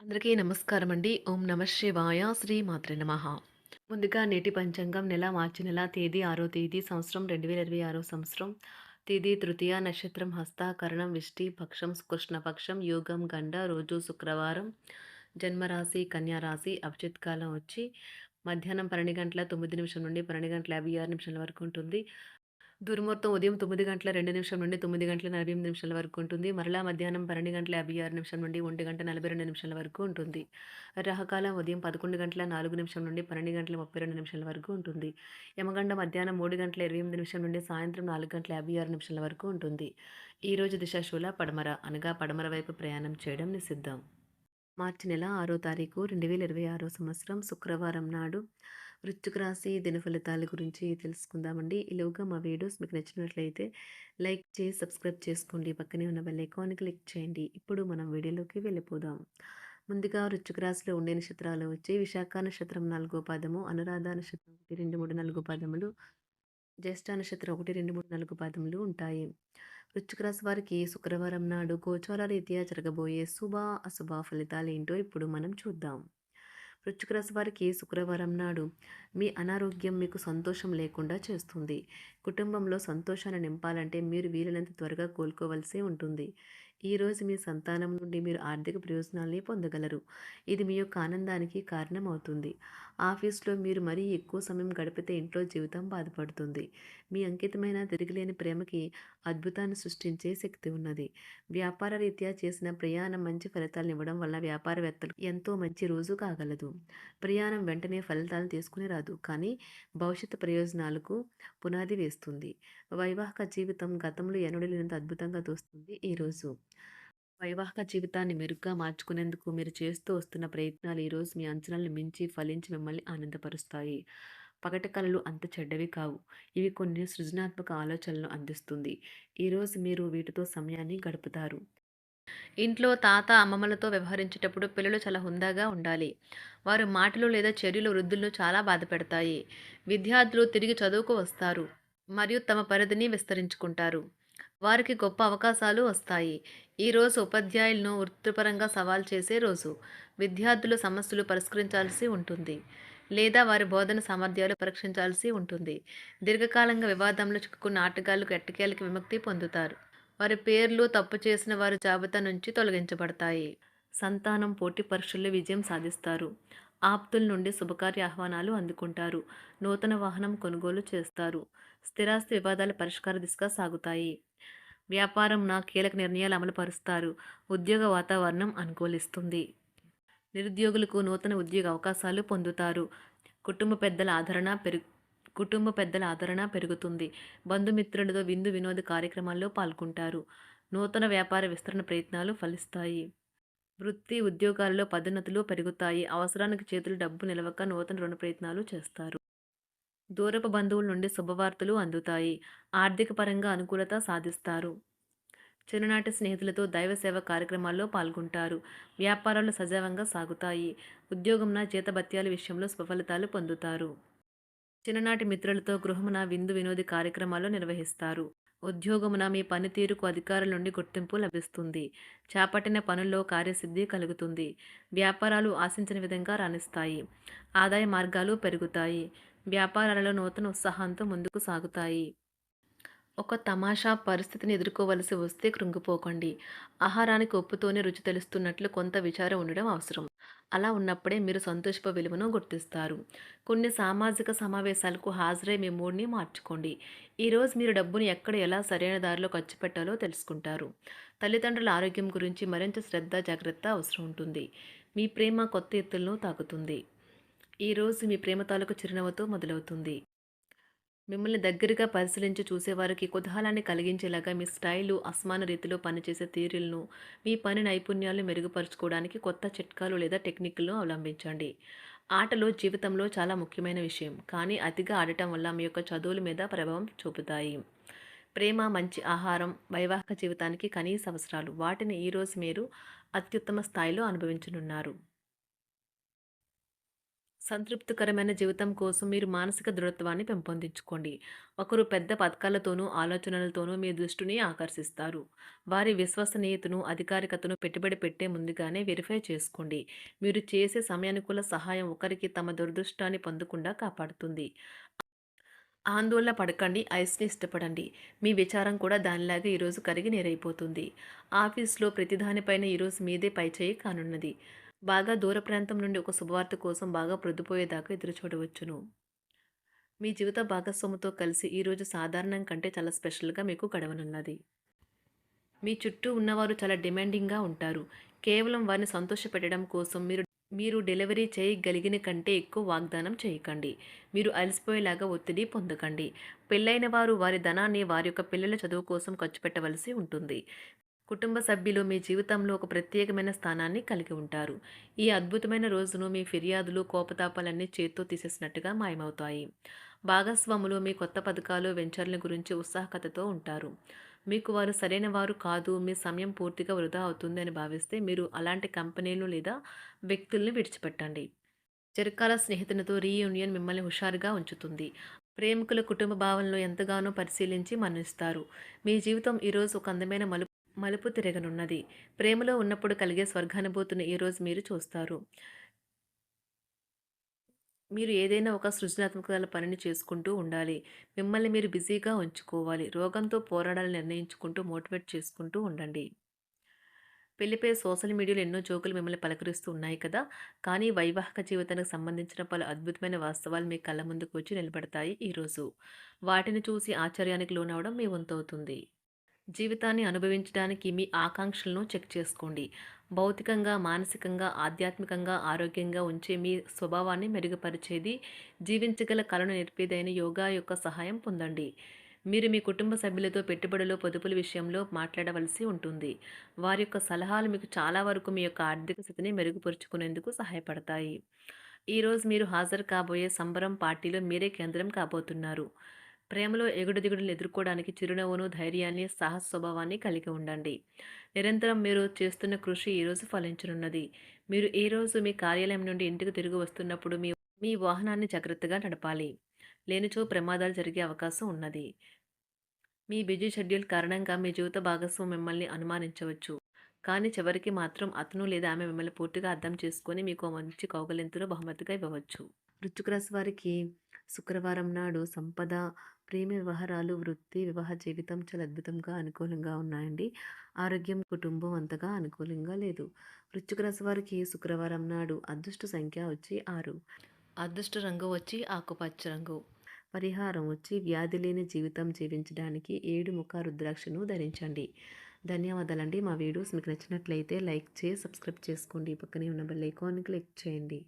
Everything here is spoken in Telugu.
అందరికీ నమస్కారం అండి. ఓం నమ శివాయ. శ్రీ మాత్రే నమః. ముందుగా నేటి పంచాంగం నెల మార్చి నెల తేదీ 6వ తేదీ సంవత్సరం 2026 సంవత్సరం. తేదీ తృతీయ నక్షత్రం హస్త కరణం విష్టి పక్షం కృష్ణపక్షం యోగం గండ రోజు శుక్రవారం. జన్మరాశి కన్యా రాశి. అభిజిత్ కాలం వచ్చి మధ్యాహ్నం 12 గంటల 9 నిమిషం నుండి 12 గంటల 56 నిమిషాల వరకు ఉంటుంది. దుర్ముహూర్తం ఉదయం 9 గంటల 2 నిమిషం నుండి 9 గంటల 48 నిమిషాల వరకు ఉంటుంది. మరలా మధ్యాహ్నం 12 గంటల 56 నిమిషం నుండి 1 గంట 42 నిమిషాల వరకు ఉంటుంది. రాహుకాలం ఉదయం 11 గంటల 4 నిమిషం నుండి 12 గంటల 32 నిమిషాల వరకు ఉంటుంది. యమగండం మధ్యాహ్నం 3 గంటల 28 నిమిషం నుండి సాయంత్రం 4 గంటల 56 నిమిషాల వరకు ఉంటుంది. ఈ రోజు దిశాశూల పడమర అనగా పడమర వైపు ప్రయాణం చేయడం నిషిద్ధం. మార్చి నెల 6వ తారీఖు 2026 సంవత్సరం శుక్రవారం నాడు వృశ్చిక రాశి దినఫలితాల గురించి తెలుసుకుందామండి. ఈలోగా మా వీడియోస్ మీకు నచ్చినట్లయితే లైక్ చేసి సబ్స్క్రైబ్ చేసుకోండి. పక్కనే ఉన్న బెల్ ఐకాన్ క్లిక్ చేయండి. ఇప్పుడు మనం వీడియోలోకి వెళ్ళిపోదాం. ముందుగా వృశ్చిక రాశిలో ఉండే నక్షత్రాలు వచ్చి విశాఖ నక్షత్రం 4వ పాదము, అనురాధ నక్షత్రం 1, 2, 3, 4 పాదములు, జ్యేష్ఠ నక్షత్రం 1, 2, 3, 4 పాదములు ఉంటాయి. వృశ్చిక రాశి వారికి శుక్రవారం నాడు గోచార రీత్యా జరగబోయే శుభ అశుభ ఫలితాలు ఏంటో ఇప్పుడు మనం చూద్దాం. వృశ్చిక రాశి వారికి శుక్రవారం నాడు మీ అనారోగ్యం మీకు సంతోషం లేకుండా చేస్తుంది. కుటుంబంలో సంతోషాన్ని నింపాలంటే మీరు వీలైనంత త్వరగా కోలుకోవలసి ఉంటుంది. ఈరోజు మీ సంతానం నుండి మీరు ఆర్థిక ప్రయోజనాల్ని పొందగలరు. ఇది మీ యొక్క ఆనందానికి కారణం అవుతుంది. ఆఫీస్లో మీరు మరీ ఎక్కువ సమయం గడిపితే ఇంట్లో జీవితం బాధపడుతుంది. మీ అంకితమైన తిరిగిలేని ప్రేమకి అద్భుతాన్ని సృష్టించే శక్తి ఉన్నది. వ్యాపార రీత్యా చేసిన ప్రయాణం మంచి ఫలితాలను ఇవ్వడం వల్ల వ్యాపారవేత్తలు ఎంతో మంచి రోజు కాగలదు. ప్రయాణం వెంటనే ఫలితాలు తీసుకుని రాదు, కానీ భవిష్యత్తు ప్రయోజనాలకు పునాది వేస్తుంది. వైవాహిక జీవితం గతంలో ఎన్నడూ లేనంత అద్భుతంగా తోస్తుంది. ఈరోజు వైవాహిక జీవితాన్ని మెరుగ్గా మార్చుకునేందుకు మీరు చేస్తూ వస్తున్న ప్రయత్నాలు ఈరోజు మీ అంచనాలను మించి ఫలించి మిమ్మల్ని ఆనందపరుస్తాయి. పగటి కలలు అంత చెడ్డవి కావు. ఇవి కొన్ని సృజనాత్మక ఆలోచనలను అందిస్తుంది. ఈరోజు మీరు వీటితో సమయాన్ని గడుపుతారు. ఇంట్లో తాత అమ్మమ్మలతో వ్యవహరించేటప్పుడు పిల్లలు చాలా హుందాగా ఉండాలి. వారి మాటలు లేదా చర్యలు వృద్ధులను చాలా బాధపెడతాయి. విద్యార్థులు తిరిగి చదువుకు వస్తారు మరియు తమ పరిధిని విస్తరించుకుంటారు. వారికి గొప్ప అవకాశాలు వస్తాయి. ఈరోజు ఉపాధ్యాయులను వృత్తిపరంగా సవాల్ చేసే రోజు. విద్యార్థులు సమస్యలు పరిష్కరించాల్సి ఉంటుంది లేదా వారి బోధన సామర్థ్యాలు పరీక్షించాల్సి ఉంటుంది. దీర్ఘకాలంగా వివాదంలో చిక్కుకున్న ఆటగాళ్లు ఎట్టకేలకి విముక్తి పొందుతారు. వారి పేర్లు తప్పు చేసిన వారి జాబితా నుంచి తొలగించబడతాయి. సంతానం పోటీ పరీక్షల్లో విజయం సాధిస్తారు. ఆప్తుల నుండి శుభకార్య ఆహ్వానాలు అందుకుంటారు. నూతన వాహనం కొనుగోలు చేస్తారు. స్థిరాస్తి వివాదాల పరిష్కార దిశగా సాగుతాయి. వ్యాపారం నా కీలక నిర్ణయాలు అమలు పరుస్తారు. ఉద్యోగ వాతావరణం అనుకూలిస్తుంది. నిరుద్యోగులకు నూతన ఉద్యోగ అవకాశాలు పొందుతారు. కుటుంబ పెద్దల ఆదరణ పెరుగుతుంది. బంధుమిత్రులతో విందు వినోద కార్యక్రమాల్లో పాల్గొంటారు. నూతన వ్యాపార విస్తరణ ప్రయత్నాలు ఫలిస్తాయి. వృత్తి ఉద్యోగాల్లో పదోన్నతులు పెరుగుతాయి. అవసరానికి చేతులు డబ్బు నిలవక నూతన రుణ ప్రయత్నాలు చేస్తారు. దూరపు బంధువుల నుండి శుభవార్తలు అందుతాయి. ఆర్థిక పరంగా అనుకూలత సాధిస్తారు. చిన్ననాటి స్నేహితులతో దైవ సేవ కార్యక్రమాల్లో పాల్గొంటారు. వ్యాపారాలు సజావంగా సాగుతాయి. ఉద్యోగంన జీతభత్యాల విషయంలో స్వఫలితాలు పొందుతారు. చిన్ననాటి మిత్రులతో గృహమున విందు వినోది కార్యక్రమాలు నిర్వహిస్తారు. ఉద్యోగమున మీ పనితీరుకు అధికారుల నుండి గుర్తింపు లభిస్తుంది. చేపట్టిన పనుల్లో కార్యసిద్ధి కలుగుతుంది. వ్యాపారాలు ఆశించిన విధంగా రాణిస్తాయి. ఆదాయ మార్గాలు పెరుగుతాయి. వ్యాపారాలలో నూతన ఉత్సాహంతో ముందుకు సాగుతాయి. ఒక తమాషా పరిస్థితిని ఎదుర్కోవలసి వస్తే కృంగిపోకండి. ఆహారానికి ఉప్పుతోనే రుచి తెలుస్తున్నట్లు కొంత విచారం ఉండడం అవసరం. అలా ఉన్నప్పుడే మీరు సంతోషపు విలువను గుర్తిస్తారు. కొన్ని సామాజిక సమావేశాలకు హాజరై మీ మూడ్ని మార్చుకోండి. ఈరోజు మీరు డబ్బుని ఎక్కడ ఎలా సరైన దారిలో ఖర్చు పెట్టాలో తెలుసుకుంటారు. తల్లిదండ్రుల ఆరోగ్యం గురించి మరింత శ్రద్ధ జాగ్రత్త అవసరం ఉంటుంది. మీ ప్రేమ కొత్త ఎత్తులను తాకుతుంది. ఈరోజు మీ ప్రేమ తాలూకు చిరునవ్వుతో మొదలవుతుంది. మిమ్మల్ని దగ్గరగా పరిశీలించి చూసేవారికి కుతూహలాన్ని కలిగించేలాగా మీ స్టైలు, అసమాన రీతిలో పనిచేసే తీరులను, మీ పని నైపుణ్యాలను మెరుగుపరుచుకోవడానికి కొత్త చిట్కాలు లేదా టెక్నిక్లను అవలంబించండి. ఆటలు జీవితంలో చాలా ముఖ్యమైన విషయం, కానీ అతిగా ఆడటం వల్ల మీ యొక్క చదువుల మీద ప్రభావం చూపుతాయి. ప్రేమ, మంచి ఆహారం, వైవాహిక జీవితానికి కనీస అవసరాలు. వాటిని ఈరోజు మీరు అత్యుత్తమ స్థాయిలో అనుభవించనున్నారు. సంతృప్తికరమైన జీవితం కోసం మీరు మానసిక దృఢత్వాన్ని పెంపొందించుకోండి. ఒకరు పెద్ద పథకాలతోనూ, ఆలోచనలతోనూ మీ దృష్టిని ఆకర్షిస్తారు. వారి విశ్వసనీయతను, అధికారికతను పెట్టుబడి పెట్టే ముందుగానే వెరిఫై చేసుకోండి. మీరు చేసే సమయానుకూల సహాయం ఒకరికి తమ దురదృష్టాన్ని పొందకుండా కాపాడుతుంది. ఆందోళన పడకండి. ఐస్‌ని ఇష్టపడండి. మీ విచారం కూడా దానిలాగే ఈరోజు కరిగి నీరైపోతుంది. ఆఫీస్‌లో ప్రతి దానిపైన ఈరోజు మీదే పైచేయి కానున్నది. బాగా దూర ప్రాంతం నుండి ఒక శుభవార్త కోసం బాగా ప్రొద్దుపోయేదాకా ఎదురుచూడవచ్చును. మీ జీవిత భాగస్వామితో కలిసి ఈరోజు సాధారణం కంటే చాలా స్పెషల్‌గా మీకు గడవనున్నది. మీ చుట్టూ ఉన్నవారు చాలా డిమాండింగ్‌గా ఉంటారు. కేవలం వారిని సంతోషపెట్టడం కోసం మీరు మీరు డెలివరీ చేయగలిగిన కంటే ఎక్కువ వాగ్దానం చేయకండి. మీరు అలసిపోయేలాగా ఒత్తిడి పొందకండి. పెళ్ళైన వారు వారి ధనాన్ని వారి యొక్క పిల్లల చదువు కోసం ఖర్చు పెట్టవలసి ఉంటుంది. కుటుంబ సభ్యులు మీ జీవితంలో ఒక ప్రత్యేకమైన స్థానాన్ని కలిగి ఉంటారు. ఈ అద్భుతమైన రోజును మీ ఫిర్యాదులు, కోపతాపాలన్నీ చేత్తో తీసేసినట్టుగా మాయమవుతాయి. భాగస్వాములు మీ కొత్త పథకాలు, వెంచర్ల గురించి ఉత్సాహకతతో ఉంటారు. మీకు వారు సరైన వారు కాదు, మీ సమయం పూర్తిగా వృధా అవుతుంది అని భావిస్తే మీరు అలాంటి కంపెనీలు లేదా వ్యక్తుల్ని విడిచిపెట్టండి. చిరకాల స్నేహితునితో రీయూనియన్ మిమ్మల్ని హుషారుగా ఉంచుతుంది. ప్రేమికుల కుటుంబ భావనలు ఎంతగానో పరిశీలించి మన్నిస్తారు. మీ జీవితం ఈరోజు ఒక అందమైన మలుపు తిరగనున్నది. ప్రేమలో ఉన్నప్పుడు కలిగే స్వర్గానుభూతిని ఈరోజు మీరు చూస్తారు. మీరు ఏదైనా ఒక సృజనాత్మక పనిని చేసుకుంటూ ఉండాలి. మిమ్మల్ని మీరు బిజీగా ఉంచుకోవాలి. రోగంతో పోరాడాలని నిర్ణయించుకుంటూ మోటివేట్ చేసుకుంటూ ఉండండి. పెళ్లిపై సోషల్ మీడియాలో ఎన్నో జోకులు మిమ్మల్ని పలకరిస్తూ ఉన్నాయి కదా! కానీ వైవాహిక జీవితానికి సంబంధించిన పలు అద్భుతమైన వాస్తవాలు మీ కళ్ళ ముందుకు వచ్చి నిలబడతాయి ఈరోజు. వాటిని చూసి ఆశ్చర్యానికి లోనవ్వడం మీ వంతవుతుంది. జీవితాన్ని అనుభవించడానికి మీ ఆకాంక్షలను చెక్ చేసుకోండి. భౌతికంగా, మానసికంగా, ఆధ్యాత్మికంగా ఆరోగ్యంగా ఉంచే మీ స్వభావాన్ని మెరుగుపరిచేది, జీవించగల కళను నేర్పేదైన యోగా యొక్క సహాయం పొందండి. మీరు మీ కుటుంబ సభ్యులతో పెట్టుబడులు, పొదుపుల విషయంలో మాట్లాడవలసి ఉంటుంది. వారి యొక్క సలహాలు మీకు చాలా వరకు మీ యొక్క ఆర్థిక స్థితిని మెరుగుపరుచుకునేందుకు సహాయపడతాయి. ఈరోజు మీరు హాజరు కాబోయే సంబరం పార్టీలో మీరే కేంద్రం కాబోతున్నారు. ప్రేమలో ఎగుడుదిగుడులు ఎదుర్కోవడానికి చిరునవ్వును, ధైర్యాన్ని, సాహస స్వభావాన్ని కలిగి ఉండండి. నిరంతరం మీరు చేస్తున్న కృషి ఈరోజు ఫలించనున్నది. మీరు ఈరోజు మీ కార్యాలయం నుండి ఇంటికి తిరిగి వస్తున్నప్పుడు మీ మీ వాహనాన్ని జాగ్రత్తగా నడపాలి. లేనిచో ప్రమాదాలు జరిగే అవకాశం ఉన్నది. మీ బిజీ షెడ్యూల్ కారణంగా మీ జీవిత భాగస్వామి మిమ్మల్ని అనుమానించవచ్చు. కానీ చివరికి మాత్రం అతను లేదా ఆమె మిమ్మల్ని పూర్తిగా అర్థం చేసుకొని మీకు ఓ మంచి కౌగిలింతను బహుమతిగా ఇవ్వవచ్చు. వృశ్చిక రాశి వారికి శుక్రవారం నాడు సంపద, ప్రేమ వ్యవహారాలు, వృత్తి, వివాహ జీవితం చాలా అద్భుతంగా అనుకూలంగా ఉన్నాయండి. ఆరోగ్యం, కుటుంబం అంతగా అనుకూలంగా లేదు. వృశ్చిక రాశి వారికి శుక్రవారం నాడు అదృష్ట సంఖ్య వచ్చి 6. అదృష్ట రంగు వచ్చి ఆకుపచ్చ రంగు. పరిహారం వచ్చి వ్యాధి లేని జీవితం జీవించడానికి 7 ముఖ రుద్రాక్షను ధరించండి. ధన్యవాదాలండి. మా వీడియోస్ మీకు నచ్చినట్లయితే లైక్ చేసి సబ్స్క్రైబ్ చేసుకోండి. పక్కనే ఉన్న బెల్ ఐకాన్ని క్లిక్ చేయండి.